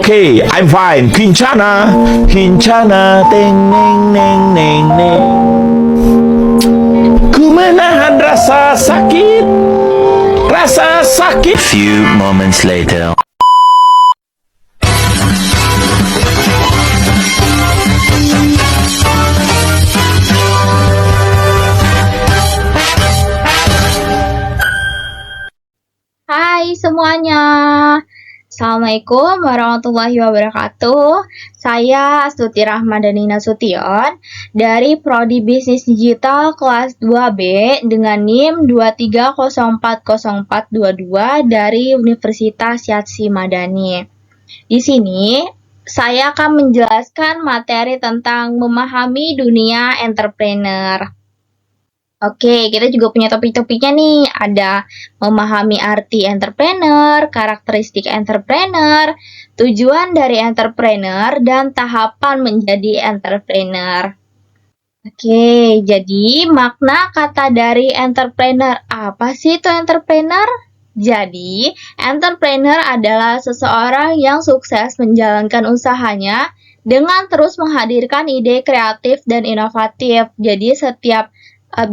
Okay, I'm fine. Kincana, Kincana, teng neng neng neng neng. Ku menahan rasa sakit, rasa sakit. Few moments later. Hai semuanya, Assalamualaikum warahmatullahi wabarakatuh. Saya Astuti Rahmadani Nasution dari Prodi Bisnis Digital kelas 2B dengan NIM 23040422 dari Universitas Yatsi Madani. Di sini saya akan menjelaskan materi tentang memahami dunia entrepreneur. Oke, kita juga punya topik-topiknya nih. Ada memahami arti entrepreneur, karakteristik entrepreneur, tujuan dari entrepreneur, dan tahapan menjadi entrepreneur. Oke, jadi makna kata dari entrepreneur. Apa sih itu entrepreneur? Jadi, entrepreneur adalah seseorang yang sukses menjalankan usahanya dengan terus menghadirkan ide kreatif dan inovatif. Jadi, setiap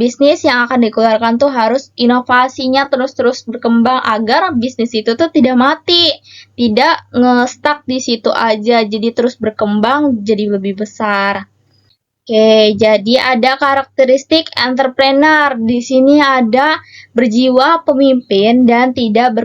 bisnis yang akan dikeluarkan tuh harus inovasinya terus-terus berkembang agar bisnis itu tuh tidak mati, tidak nge-stuck di situ aja, jadi terus berkembang jadi lebih besar. Oke, jadi ada karakteristik entrepreneur. Di sini ada berjiwa pemimpin dan tidak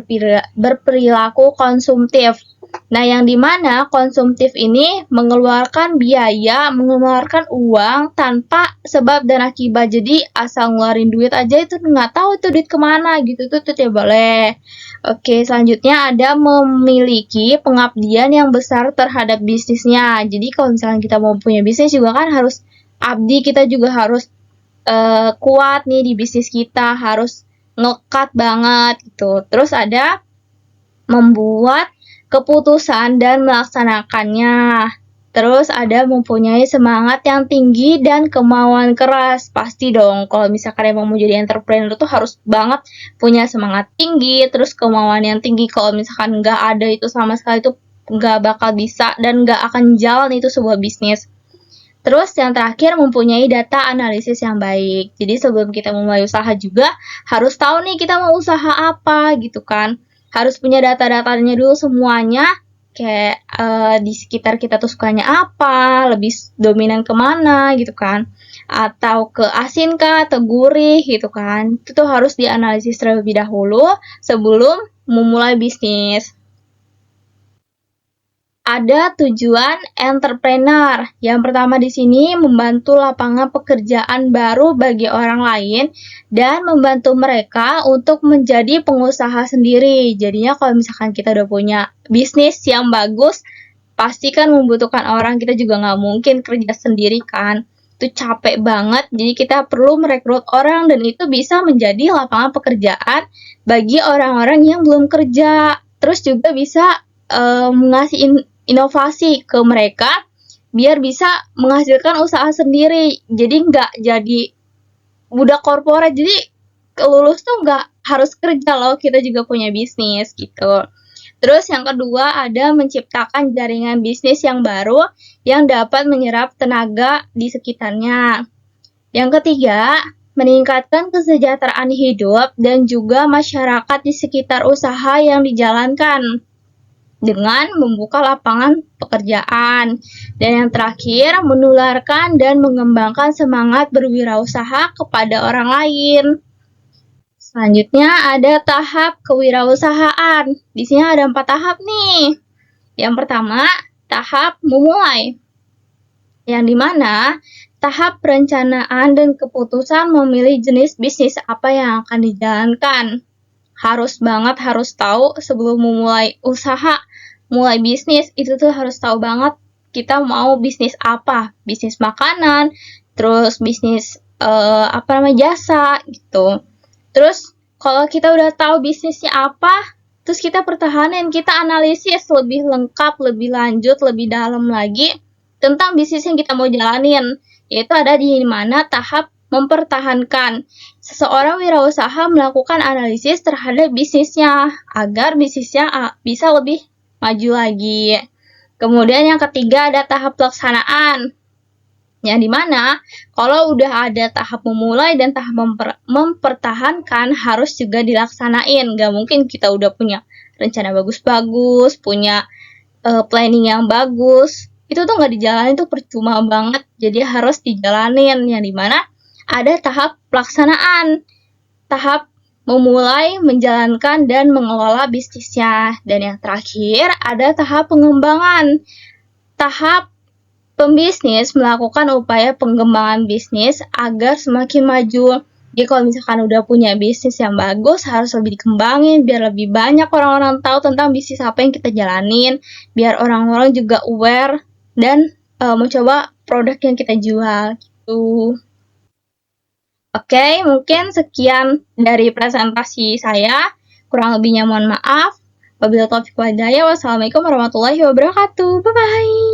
berperilaku konsumtif. Nah, yang dimana konsumtif ini mengeluarkan biaya, mengeluarkan uang tanpa sebab dan akibat. Jadi asal ngeluarin duit aja itu nggak tahu itu duit kemana gitu, itu tidak boleh. Oke, selanjutnya ada memiliki pengabdian yang besar terhadap bisnisnya. Jadi kalau misalnya kita mau punya bisnis juga kan harus abdi, kita juga harus kuat nih di bisnis kita, harus ngekat banget gitu. Terus ada membuat keputusan dan melaksanakannya. Terus ada mempunyai semangat yang tinggi dan kemauan keras. Pasti dong, kalau misalkan emang mau jadi entrepreneur tuh harus banget punya semangat tinggi, terus kemauan yang tinggi. Kalau misalkan nggak ada itu sama sekali tuh nggak bakal bisa dan nggak akan jalan itu sebuah bisnis. Terus yang terakhir mempunyai data analisis yang baik. Jadi sebelum kita memulai usaha juga harus tahu nih kita mau usaha apa gitu kan. Harus punya data-datanya dulu semuanya, kayak di sekitar kita tuh sukanya apa, lebih dominan kemana gitu kan, atau ke asin kah, atau gurih gitu kan. Itu tuh harus dianalisis terlebih dahulu sebelum memulai bisnis. Ada tujuan entrepreneur. Yang pertama di sini membantu lapangan pekerjaan baru bagi orang lain dan membantu mereka untuk menjadi pengusaha sendiri. Jadinya kalau misalkan kita udah punya bisnis yang bagus, pasti kan membutuhkan orang. Kita juga nggak mungkin kerja sendiri kan. Itu capek banget. Jadi kita perlu merekrut orang dan itu bisa menjadi lapangan pekerjaan bagi orang-orang yang belum kerja. Terus juga bisa ngasih inovasi ke mereka biar bisa menghasilkan usaha sendiri. Jadi nggak jadi budak korporat. Jadi lulus tuh nggak harus kerja loh, kita juga punya bisnis gitu. Terus yang kedua ada menciptakan jaringan bisnis yang baru yang dapat menyerap tenaga di sekitarnya. Yang ketiga, meningkatkan kesejahteraan hidup dan juga masyarakat di sekitar usaha yang dijalankan dengan membuka lapangan pekerjaan. Dan yang terakhir, menularkan dan mengembangkan semangat berwirausaha kepada orang lain. Selanjutnya ada tahap kewirausahaan. Di sini ada 4 tahap nih. Yang pertama, tahap memulai. Yang dimana tahap perencanaan dan keputusan memilih jenis bisnis apa yang akan dijalankan. Harus tahu sebelum memulai usaha, mulai bisnis, itu tuh harus tahu banget kita mau bisnis apa. Bisnis makanan, terus bisnis jasa gitu. Terus kalau kita udah tahu bisnisnya apa, terus kita pertahanin, kita analisis lebih lengkap, lebih lanjut, lebih dalam lagi tentang bisnis yang kita mau jalanin. Yaitu ada di mana tahap mempertahankan. Seseorang wirausaha melakukan analisis terhadap bisnisnya agar bisnisnya bisa lebih maju lagi. Kemudian yang ketiga ada tahap pelaksanaan. Yang dimana kalau udah ada tahap memulai dan tahap mempertahankan harus juga dilaksanain. Gak mungkin kita udah punya rencana bagus-bagus, punya planning yang bagus, itu tuh gak dijalanin tuh percuma banget. Jadi harus dijalanin, yang dimana ada tahap pelaksanaan, tahap memulai, menjalankan, dan mengelola bisnisnya. Dan yang terakhir ada tahap pengembangan. Tahap pembisnis melakukan upaya pengembangan bisnis agar semakin maju. Jadi kalau misalkan udah punya bisnis yang bagus, harus lebih dikembangin biar lebih banyak orang-orang tahu tentang bisnis apa yang kita jalanin, biar orang-orang juga aware dan mencoba produk yang kita jual gitu. Oke, mungkin sekian dari presentasi saya. Kurang lebihnya mohon maaf. Wabillahi taufiq wal hidayah. Wassalamualaikum warahmatullahi wabarakatuh. Bye-bye.